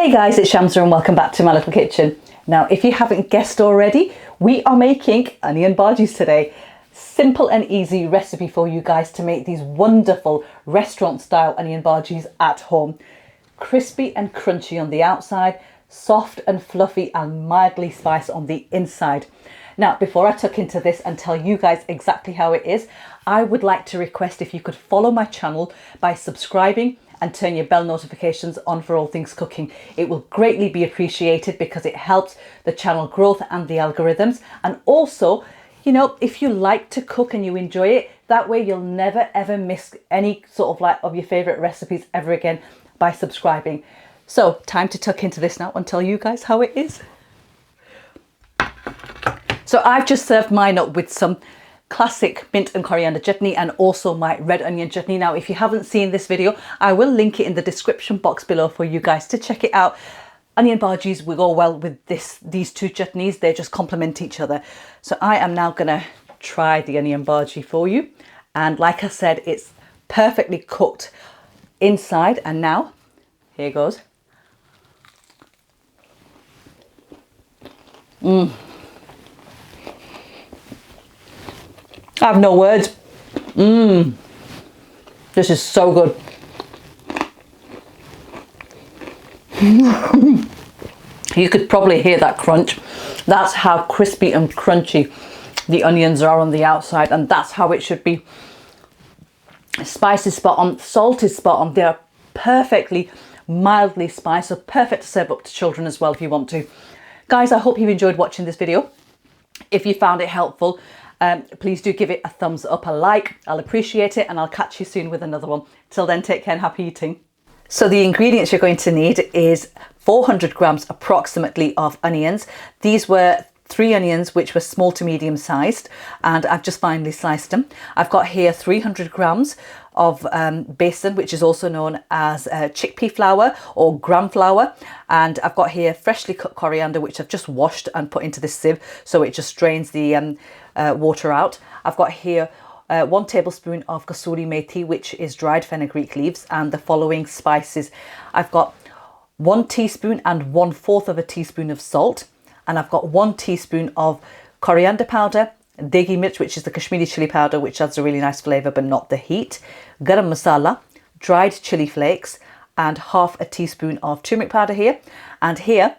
Hey guys, it's Shamsa and welcome back to my little kitchen. Now, if you haven't guessed already, we are making onion bhajis today. Simple and easy recipe for you guys to make these wonderful restaurant style onion bhajis at home. Crispy and crunchy on the outside, soft and fluffy and mildly spiced on the inside. Now, before I tuck into this and tell you guys exactly how it is, I would like to request if you could follow my channel by subscribing and turn your bell notifications on for all things cooking. It will greatly be appreciated because it helps the channel growth and the algorithms. And also, you know, if you like to cook and you enjoy it, that way you'll never ever miss any sort of your favorite recipes ever again by subscribing. So time to tuck into this now and tell you guys how it is. So I've just served mine up with some classic mint and coriander chutney and also my red onion chutney. Now, if you haven't seen this video, I will link it in the description box below for you guys to check it out. Onion bhajis will go well with these two chutneys. They just complement each other. So I am now gonna try the onion bhaji for you. And like I said, it's perfectly cooked inside. And now, here goes. I have no words. This is so good. You could probably hear that crunch. That's how crispy and crunchy the onions are on the outside, and that's how it should be. Spice is spot on, salt is spot on. They're perfectly mildly spiced, so perfect to serve up to children as well if you want to. Guys, I hope you've enjoyed watching this video. If you found it helpful, please do give it a thumbs up, a like. I'll appreciate it, and I'll catch you soon with another one. Till then, take care and happy eating. So the ingredients you're going to need is 400 grams approximately of onions. These were 3 onions which were small to medium sized, and I've just finely sliced them. I've got here 300 grams of besan, which is also known as chickpea flour or gram flour, and I've got here freshly cut coriander, which I've just washed and put into this sieve so it just drains the water out. I've got here 1 tablespoon of kasoori meethi, which is dried fenugreek leaves, and the following spices. I've got 1 teaspoon and 1/4 of a teaspoon of salt, and I've got 1 teaspoon of coriander powder, Deghi mirch, which is the Kashmiri chili powder, which adds a really nice flavour but not the heat, Garam masala, dried chili flakes, and 1/2 teaspoon of turmeric powder here. And here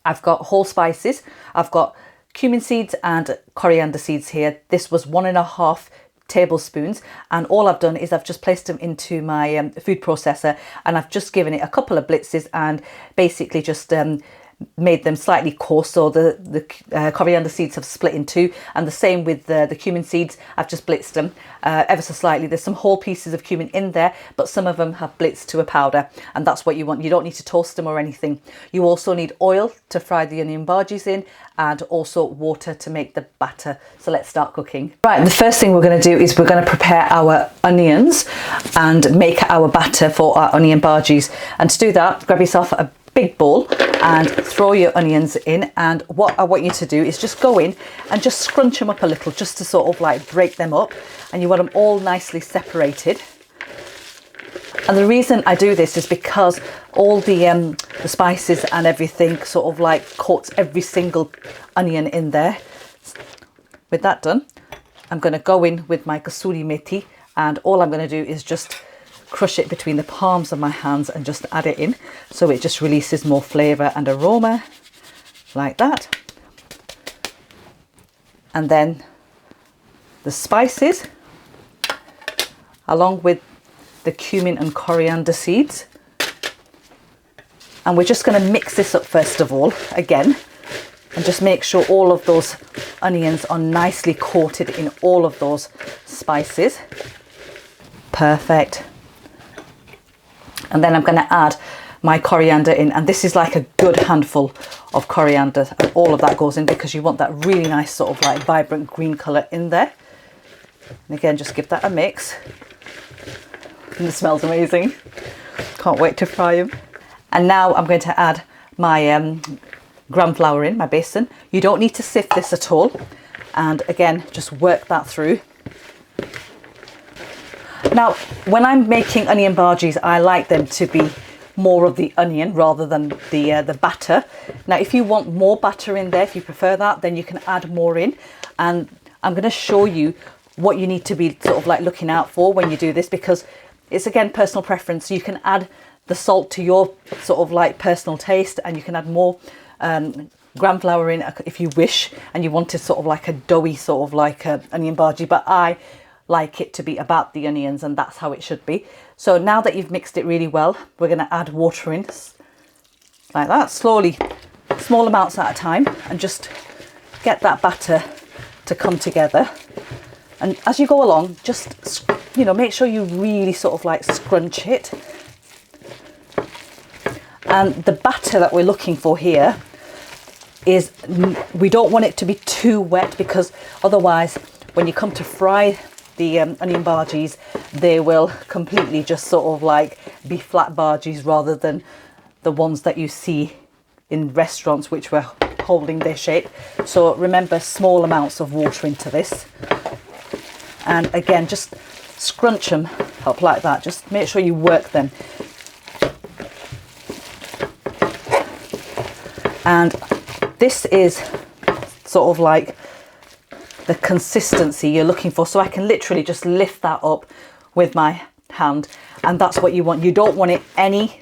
I've got whole spices. I've got cumin seeds and coriander seeds here. This was 1.5 tablespoons, and all I've done is I've just placed them into my food processor, and I've just given it a couple of blitzes and basically just made them slightly coarse, so the coriander seeds have split in two, and the same with the cumin seeds. I've just blitzed them ever so slightly. There's some whole pieces of cumin in there, but some of them have blitzed to a powder, and that's what you want. You don't need to toast them or anything. You also need oil to fry the onion bhajis in, and also water to make the batter. So let's start cooking. Right, the first thing we're going to do is we're going to prepare our onions and make our batter for our onion bhajis. And to do that, grab yourself a big bowl and throw your onions in, and what I want you to do is just go in and just scrunch them up a little, just to sort of like break them up, and you want them all nicely separated. And the reason I do this is because all the spices and everything sort of like coats every single onion in there. With that done, I'm going to go in with my kasoori methi, and all I'm going to do is just crush it between the palms of my hands and just add it in, so it just releases more flavour and aroma like that. And then the spices along with the cumin and coriander seeds, and we're just going to mix this up first of all again, and just make sure all of those onions are nicely coated in all of those spices. Perfect. And then I'm going to add my coriander in, and this is like a good handful of coriander, and all of that goes in because you want that really nice sort of like vibrant green colour in there. And again, just give that a mix, and it smells amazing. Can't wait to fry them. And now I'm going to add my gram flour in, my besan. You don't need to sift this at all, and again just work that through. Now, when I'm making onion bhajis, I like them to be more of the onion rather than the batter. Now, if you want more batter in there, if you prefer that, then you can add more in. And I'm going to show you what you need to be sort of like looking out for when you do this, because it's again personal preference. You can add the salt to your sort of like personal taste, and you can add more gram flour in if you wish, and you want it sort of like a doughy sort of like onion bhaji, but I like it to be about the onions, and that's how it should be. So now that you've mixed it really well, we're going to add water in like that, slowly, small amounts at a time, and just get that batter to come together. And as you go along, just, you know, make sure you really sort of like scrunch it. And the batter that we're looking for here is, we don't want it to be too wet, because otherwise when you come to fry the onion bhajis, they will completely just sort of like be flat bhajis rather than the ones that you see in restaurants which were holding their shape. So remember, small amounts of water into this, and again just scrunch them up like that. Just make sure you work them. And this is sort of like the consistency you're looking for. So I can literally just lift that up with my hand, and that's what you want. You don't want it any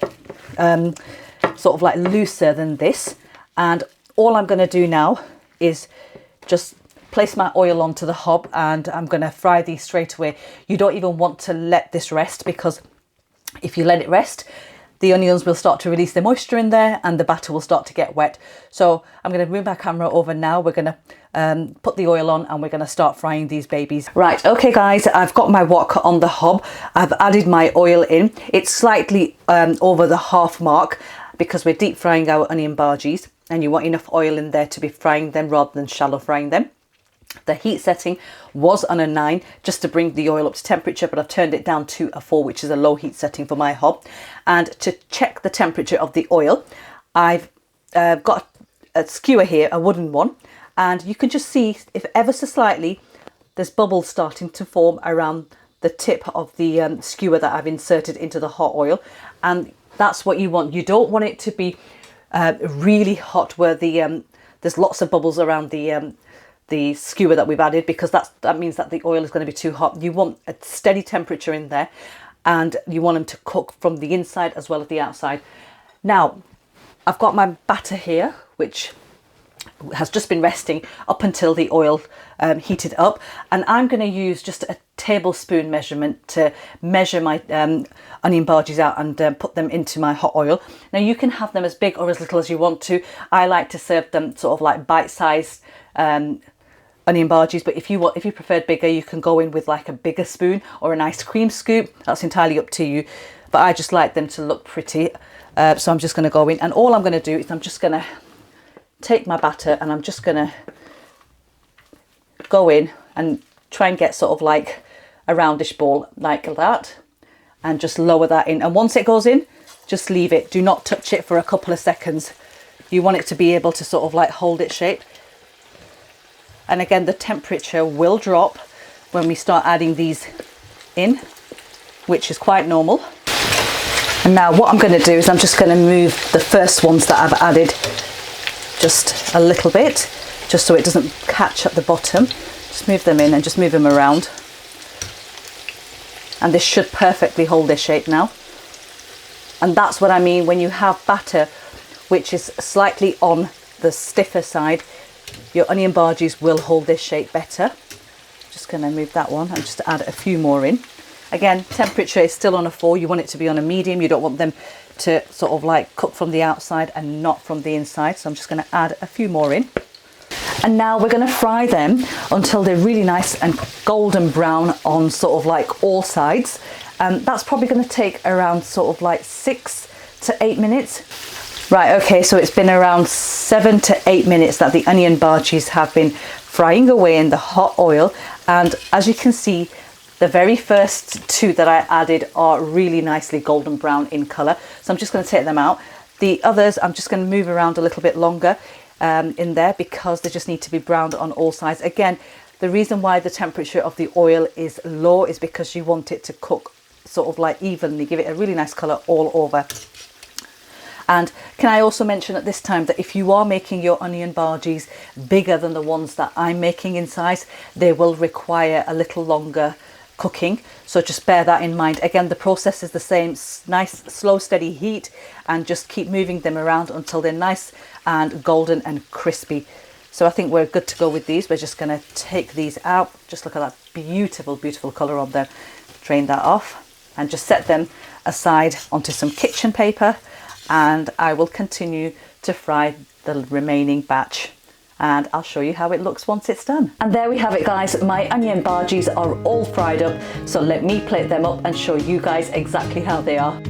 sort of like looser than this. And all I'm going to do now is just place my oil onto the hob, and I'm going to fry these straight away. You don't even want to let this rest, because if you let it rest, the onions will start to release the moisture in there and the batter will start to get wet. So I'm going to move my camera over now. We're going to put the oil on, and we're going to start frying these babies. Right, okay guys, I've got my wok on the hob. I've added my oil in. It's slightly over the half mark, because we're deep frying our onion bhajis, and you want enough oil in there to be frying them rather than shallow frying them. The heat setting was on a 9 just to bring the oil up to temperature, but I've turned it down to a 4, which is a low heat setting for my hob. And to check the temperature of the oil, I've got a skewer here, a wooden one, and you can just see, if ever so slightly, there's bubbles starting to form around the tip of the skewer that I've inserted into the hot oil, and that's what you want. You don't want it to be really hot where there's lots of bubbles around the skewer that we've added, because that means that the oil is going to be too hot. You want a steady temperature in there, and you want them to cook from the inside as well as the outside. Now, I've got my batter here, which has just been resting up until the oil heated up, and I'm going to use just a tablespoon measurement to measure my onion bhajis out and put them into my hot oil. Now, you can have them as big or as little as you want to. I like to serve them sort of like bite-sized onion bhajis, but if you preferred bigger, you can go in with like a bigger spoon or an ice cream scoop. That's entirely up to you, but I just like them to look pretty. So I'm just going to go in, and all I'm going to do is I'm just going to take my batter, and I'm just going to go in and try and get sort of like a roundish ball like that, and just lower that in. And once it goes in, just leave it. Do not touch it for a couple of seconds. You want it to be able to sort of like hold its shape. And again, the temperature will drop when we start adding these in, which is quite normal. And now what I'm going to do is I'm just going to move the first ones that I've added just a little bit, just so it doesn't catch at the bottom. Just move them in and just move them around. And this should perfectly hold their shape now. And that's what I mean when you have batter which is slightly on the stiffer side, your onion bhajis will hold this shape better. Just going to move that one and just add a few more in. Again, temperature is still on a 4. You want it to be on a medium. You don't want them to sort of like cook from the outside and not from the inside. So I'm just going to add a few more in. And now we're going to fry them until they're really nice and golden brown on sort of like all sides. That's probably going to take around sort of like 6 to 8 minutes. Right, okay, so it's been around 7 to 8 minutes that the onion bhajis have been frying away in the hot oil. And as you can see, the very first 2 that I added are really nicely golden brown in colour. So I'm just going to take them out. The others, I'm just going to move around a little bit longer in there because they just need to be browned on all sides. Again, the reason why the temperature of the oil is low is because you want it to cook sort of like evenly, give it a really nice colour all over. And can I also mention at this time that if you are making your onion bhajis bigger than the ones that I'm making in size, they will require a little longer cooking, so just bear that in mind. Again, the process is the same, nice slow steady heat, and just keep moving them around until they're nice and golden and crispy. So I think we're good to go with these. We're just going to take these out. Just look at that beautiful colour on them. Drain that off and just set them aside onto some kitchen paper, and I will continue to fry the remaining batch, and I'll show you how it looks once it's done. And there we have it, guys. My onion bhajis are all fried up, so let me plate them up and show you guys exactly how they are.